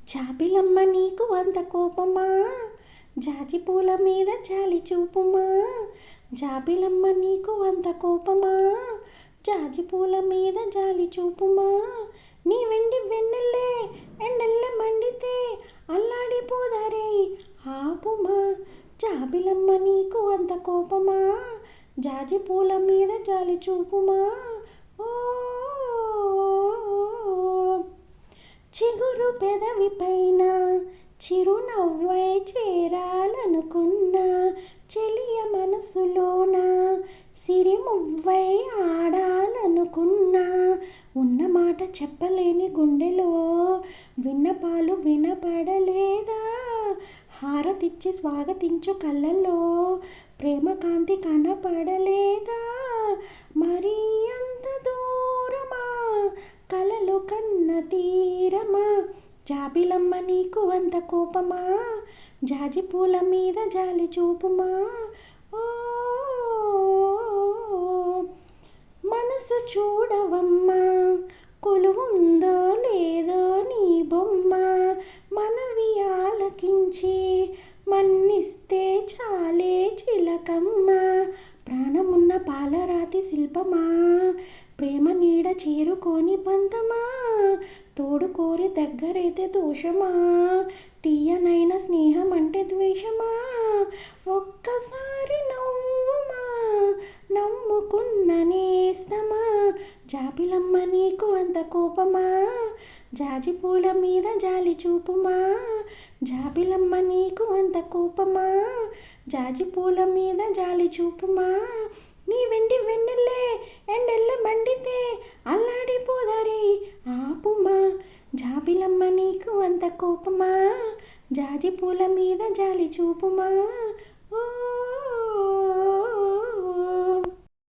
జాబిలమ్మ నీకు అంత కోపమా, జాజి పూల మీద జాలి చూపుమా. జాబిలమ్మ నీకు అంత కోపమా, జాజి పూల మీద జాలి చూపుమా. నీ వెండి వెన్నెల్లే ఎండల్ల మండితే అల్లాడిపోదారే ఆపుమా. జాబిలమ్మ నీకు అంత కోపమా, జాజి పూల మీద జాలి చూపుమా. ఓ చిగురు పెదవి పైన చిరునవ్వై చేరాలనుకున్నా, చెలియ మనసులోన సిరిమువ్వై ఆడాలనుకున్నా. ఉన్న మాట చెప్పలేని గుండెలో విన్నపాలు వినపడలేదా. హారతిచ్చి స్వాగతించు కళ్ళల్లో ప్రేమ కాంతి కనపడలేదా. మరి అంత దూరమా కలలు కన్న తీరమా. జాబిలమ్మ నీకు అంత కోపమా, జాజి పూల మీద జాలి చూపుమా. ఓ మనసు చూడవమ్మా, కొలువుందో లేదో నీ బొమ్మ. మనవి ఆలకించి మన్నిస్తే చాలే చిలకమ్మ. ప్రాణమున్న పాలరాతి శిల్పమా, ప్రేమ నీడ చేరుకోని పంతమా. తోడు కోరి దగ్గరైతే దోషమా, తీయనైన స్నేహం అంటే ద్వేషమా. ఒక్కసారి నవ్వుమా, నమ్ముకున్న నేస్తమా. జాబిలమ్మ నీకు అంత కోపమా, జాజి పూల మీద జాలి చూపుమా. జాబిలమ్మ నీకు అంత కోపమా, జాజి పూల మీద జాలి చూపుమా. నీ వెండి వెన్నెల్లే ఎండెల్ల మండితే అల్లాడిపోదారే ఆపుమా. జాబిలమ్మ నీకు అంత కోపమా, జాజి పూల మీద జాలి చూపుమా. ఓ